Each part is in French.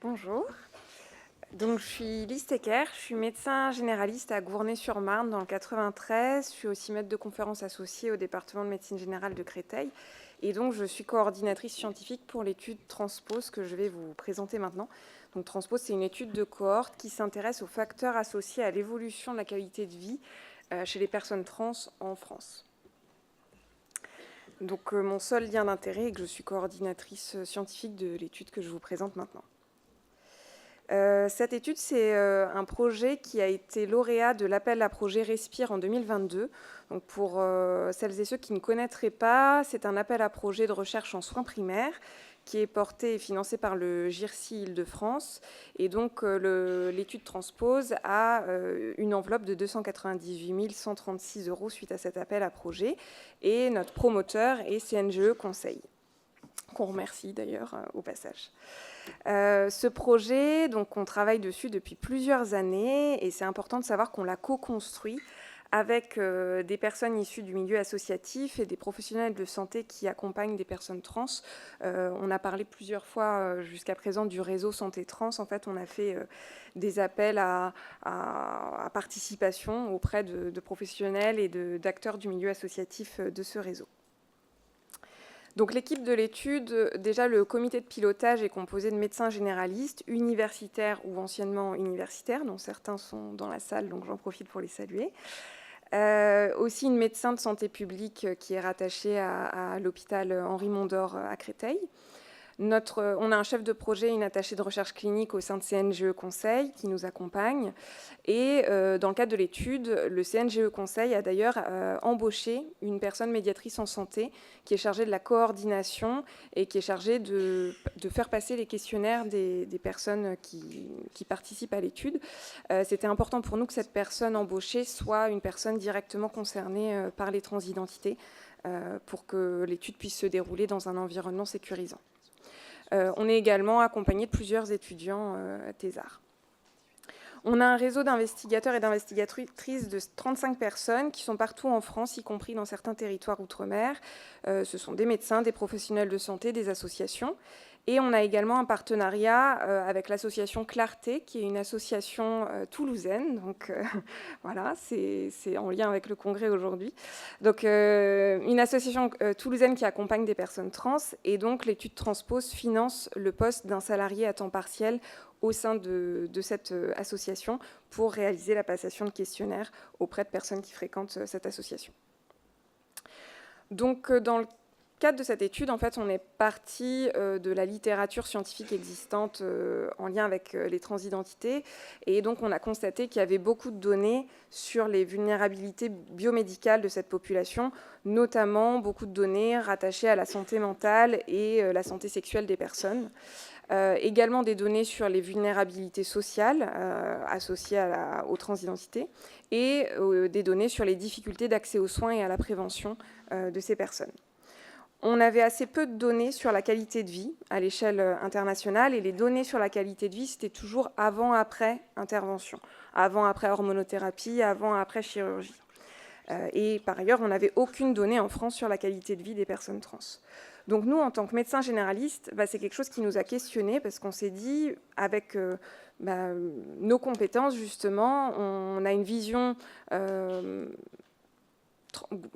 Bonjour, donc je suis Lise Tecker, je suis médecin généraliste à Gournay-sur-Marne dans le 93. Je suis aussi maître de conférences associée au département de médecine générale de Créteil. Et donc je suis coordinatrice scientifique pour l'étude Transpose que je vais vous présenter maintenant. Donc Transpose, c'est une étude de cohorte qui s'intéresse aux facteurs associés à l'évolution de la qualité de vie chez les personnes trans en France. Donc mon seul lien d'intérêt est que je suis coordinatrice scientifique de l'étude que je vous présente maintenant. Cette étude, c'est un projet qui a été lauréat de l'appel à projet Respire en 2022. Donc pour celles et ceux qui ne connaîtraient pas, c'est un appel à projet de recherche en soins primaires qui est porté et financé par le GIRC Île-de-France. Et donc l'étude Transpose a une enveloppe de 298 136 € suite à cet appel à projet. Et notre promoteur est CNGE Conseil, qu'on remercie d'ailleurs au passage. Ce projet, donc, on travaille dessus depuis plusieurs années et c'est important de savoir qu'on l'a co-construit avec des personnes issues du milieu associatif et des professionnels de santé qui accompagnent des personnes trans. On a parlé plusieurs fois jusqu'à présent du réseau Santé Trans. En fait, on a fait des appels à participation auprès de professionnels et d'acteurs du milieu associatif de ce réseau. Donc l'équipe de l'étude, déjà le comité de pilotage est composé de médecins généralistes, universitaires ou anciennement universitaires, dont certains sont dans la salle, donc j'en profite pour les saluer. Aussi une médecin de santé publique qui est rattachée à l'hôpital Henri Mondor à Créteil. On a un chef de projet et une attachée de recherche clinique au sein de CNGE Conseil qui nous accompagne. Et dans le cadre de l'étude, le CNGE Conseil a d'ailleurs embauché une personne médiatrice en santé qui est chargée de la coordination et qui est chargée de faire passer les questionnaires des personnes qui participent à l'étude. C'était important pour nous que cette personne embauchée soit une personne directement concernée par les transidentités pour que l'étude puisse se dérouler dans un environnement sécurisant. On est également accompagné de plusieurs étudiants thésards. On a un réseau d'investigateurs et d'investigatrices de 35 personnes qui sont partout en France, y compris dans certains territoires outre-mer. Ce sont des médecins, des professionnels de santé, des associations. Et on a également un partenariat avec l'association Clarté, qui est une association toulousaine. Donc voilà, c'est en lien avec le congrès aujourd'hui. Donc une association toulousaine qui accompagne des personnes trans. Et donc l'étude Transpose finance le poste d'un salarié à temps partiel au sein de cette association pour réaliser la passation de questionnaires auprès de personnes qui fréquentent cette association. Donc dans le cadre de cette étude, en fait, on est parti de la littérature scientifique existante en lien avec les transidentités. Et donc, on a constaté qu'il y avait beaucoup de données sur les vulnérabilités biomédicales de cette population, notamment beaucoup de données rattachées à la santé mentale et la santé sexuelle des personnes. Également des données sur les vulnérabilités sociales associées aux transidentités et des données sur les difficultés d'accès aux soins et à la prévention de ces personnes. On avait assez peu de données sur la qualité de vie à l'échelle internationale et les données sur la qualité de vie, c'était toujours avant-après intervention, avant-après hormonothérapie, avant-après chirurgie. Et par ailleurs, on n'avait aucune donnée en France sur la qualité de vie des personnes trans. Donc nous, en tant que médecins généralistes, c'est quelque chose qui nous a questionnés parce qu'on s'est dit, avec nos compétences, justement, on a une vision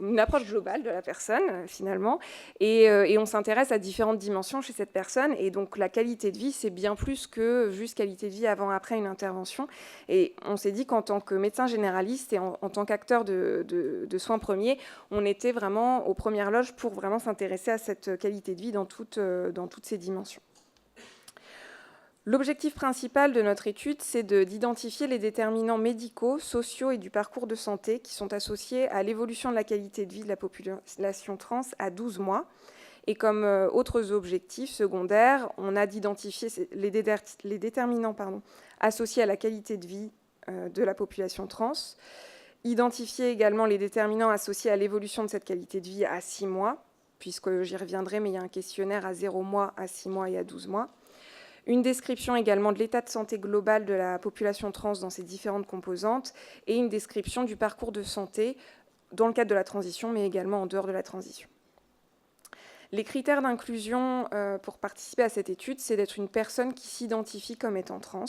une approche globale de la personne, finalement, et on s'intéresse à différentes dimensions chez cette personne, et donc la qualité de vie, c'est bien plus que juste qualité de vie avant-après une intervention, et on s'est dit qu'en tant que médecin généraliste et en tant qu'acteur de soins premiers, on était vraiment aux premières loges pour vraiment s'intéresser à cette qualité de vie dans toutes ces dimensions. L'objectif principal de notre étude, c'est d'identifier les déterminants médicaux, sociaux et du parcours de santé qui sont associés à l'évolution de la qualité de vie de la population trans à 12 mois. Et comme autres objectifs secondaires, on a d'identifier les déterminants associés à la qualité de vie de la population trans, identifier également les déterminants associés à l'évolution de cette qualité de vie à 6 mois, puisque j'y reviendrai, mais il y a un questionnaire à 0 mois, à 6 mois et à 12 mois. Une description également de l'état de santé global de la population trans dans ses différentes composantes et une description du parcours de santé dans le cadre de la transition, mais également en dehors de la transition. Les critères d'inclusion pour participer à cette étude, c'est d'être une personne qui s'identifie comme étant trans,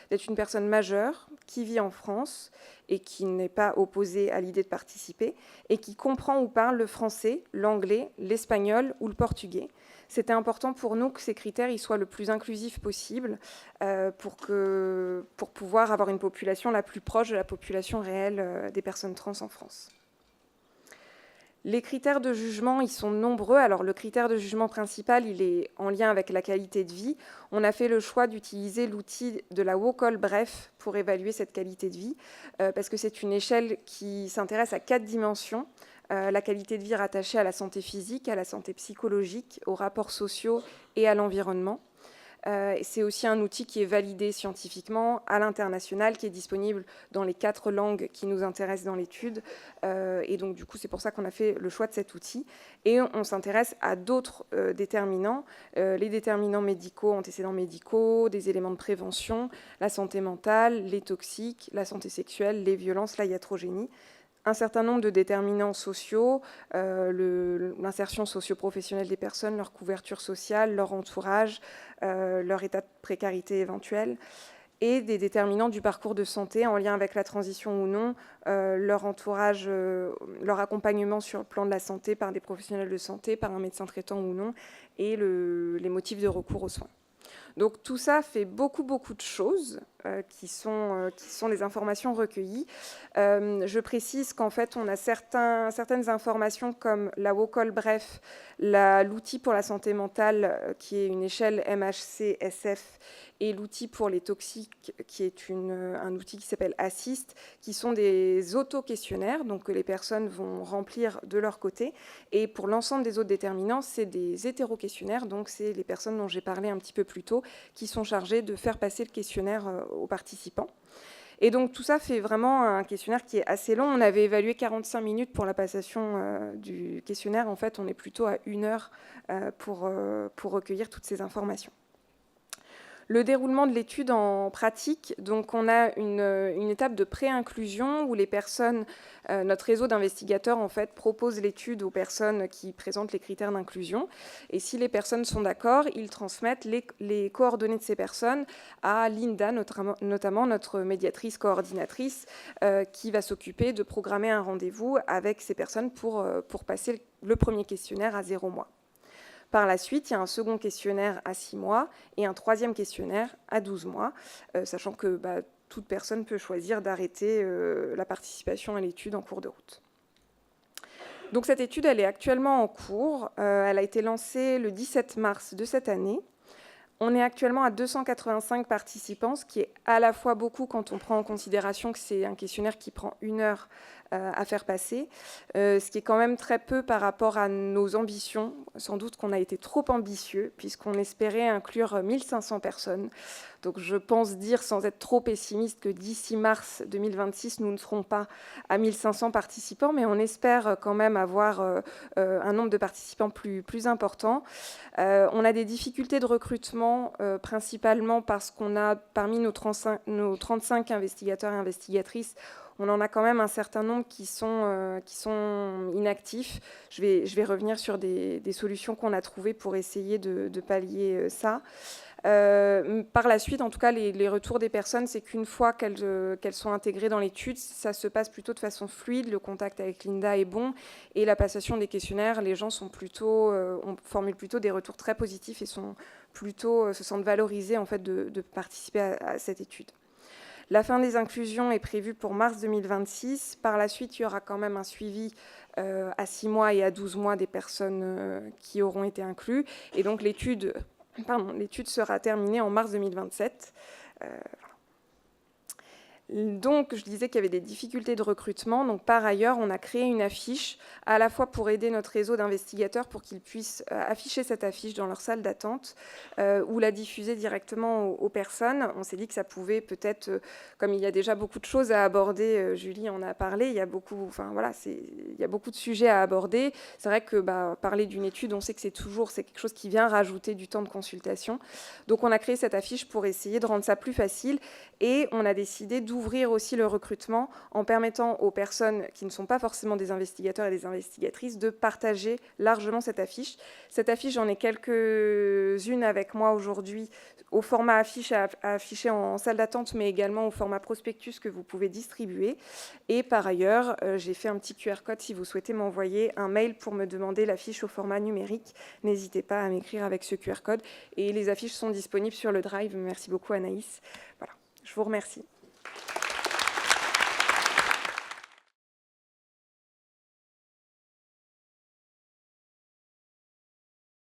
d'être une personne majeure qui vit en France et qui n'est pas opposée à l'idée de participer, et qui comprend ou parle le français, l'anglais, l'espagnol ou le portugais. C'était important pour nous que ces critères ils soient le plus inclusifs possible pour pouvoir avoir une population la plus proche de la population réelle des personnes trans en France. Les critères de jugement, ils sont nombreux. Alors, le critère de jugement principal, il est en lien avec la qualité de vie. On a fait le choix d'utiliser l'outil de la WOCOL-BREF pour évaluer cette qualité de vie, parce que c'est une échelle qui s'intéresse à 4 dimensions. La qualité de vie rattachée à la santé physique, à la santé psychologique, aux rapports sociaux et à l'environnement. C'est aussi un outil qui est validé scientifiquement à l'international, qui est disponible dans les 4 langues qui nous intéressent dans l'étude. Et donc, du coup, c'est pour ça qu'on a fait le choix de cet outil. Et on s'intéresse à d'autres déterminants, les déterminants médicaux, antécédents médicaux, des éléments de prévention, la santé mentale, les toxiques, la santé sexuelle, les violences, la iatrogénie. Un certain nombre de déterminants sociaux, l'insertion socio-professionnelle des personnes, leur couverture sociale, leur entourage, leur état de précarité éventuel, et des déterminants du parcours de santé en lien avec la transition ou non, leur entourage, leur accompagnement sur le plan de la santé par des professionnels de santé, par un médecin traitant ou non, et les motifs de recours aux soins. Donc tout ça fait beaucoup de choses qui sont les informations recueillies. Je précise qu'en fait, on a certaines informations comme la WOCOL-BREF, l'outil pour la santé mentale, qui est une échelle MHC-SF, et l'outil pour les toxiques, qui est un outil qui s'appelle Assist, qui sont des auto-questionnaires, donc que les personnes vont remplir de leur côté. Et pour l'ensemble des autres déterminants, c'est des hétéro-questionnaires, donc c'est les personnes dont j'ai parlé un petit peu plus tôt, qui sont chargées de faire passer le questionnaire aux participants. Et donc tout ça fait vraiment un questionnaire qui est assez long. On avait évalué 45 minutes pour la passation du questionnaire. En fait, on est plutôt à 1 heure pour recueillir toutes ces informations. Le déroulement de l'étude en pratique, donc on a une étape de pré-inclusion où les personnes, notre réseau d'investigateurs en fait propose l'étude aux personnes qui présentent les critères d'inclusion, et si les personnes sont d'accord, ils transmettent les coordonnées de ces personnes à Linda, notamment notre médiatrice coordinatrice, qui va s'occuper de programmer un rendez-vous avec ces personnes pour passer le premier questionnaire à 0 mois. Par la suite, il y a un second questionnaire à 6 mois et un troisième questionnaire à 12 mois, sachant que toute personne peut choisir d'arrêter la participation à l'étude en cours de route. Donc cette étude, elle est actuellement en cours. Elle a été lancée le 17 mars de cette année. On est actuellement à 285 participants, ce qui est à la fois beaucoup quand on prend en considération que c'est un questionnaire qui prend 1 heure à faire passer, ce qui est quand même très peu par rapport à nos ambitions. Sans doute qu'on a été trop ambitieux, puisqu'on espérait inclure 1500 personnes. Donc je pense dire, sans être trop pessimiste, que d'ici mars 2026, nous ne serons pas à 1500 participants, mais on espère quand même avoir un nombre de participants plus important. On a des difficultés de recrutement, principalement parce qu'on a, parmi nos 35 investigateurs et investigatrices, on en a quand même un certain nombre qui sont inactifs. Je vais revenir sur des solutions qu'on a trouvées pour essayer de pallier ça. Par la suite, en tout cas, les retours des personnes, c'est qu'une fois qu'elles sont intégrées dans l'étude, ça se passe plutôt de façon fluide, le contact avec Linda est bon, et la passation des questionnaires, les gens formulent plutôt des retours très positifs et se sentent valorisés en fait, de participer à cette étude. La fin des inclusions est prévue pour mars 2026. Par la suite, il y aura quand même un suivi à 6 mois et à 12 mois des personnes qui auront été incluses. Et donc, l'étude sera terminée en mars 2027. Donc, je disais qu'il y avait des difficultés de recrutement. Donc, par ailleurs, on a créé une affiche à la fois pour aider notre réseau d'investigateurs pour qu'ils puissent afficher cette affiche dans leur salle d'attente ou la diffuser directement aux personnes. On s'est dit que ça pouvait peut-être, comme il y a déjà beaucoup de choses à aborder, Julie en a parlé, il y a beaucoup de sujets à aborder. C'est vrai que parler d'une étude, on sait que c'est quelque chose qui vient rajouter du temps de consultation. Donc, on a créé cette affiche pour essayer de rendre ça plus facile et on a décidé d'ouvrir d'ouvrir aussi le recrutement en permettant aux personnes qui ne sont pas forcément des investigateurs et des investigatrices de partager largement cette affiche. Cette affiche, j'en ai quelques-unes avec moi aujourd'hui au format affiche à afficher en salle d'attente, mais également au format prospectus que vous pouvez distribuer. Et par ailleurs, j'ai fait un petit QR code si vous souhaitez m'envoyer un mail pour me demander l'affiche au format numérique. N'hésitez pas à m'écrire avec ce QR code. Et les affiches sont disponibles sur le Drive. Merci beaucoup Anaïs. Voilà, je vous remercie.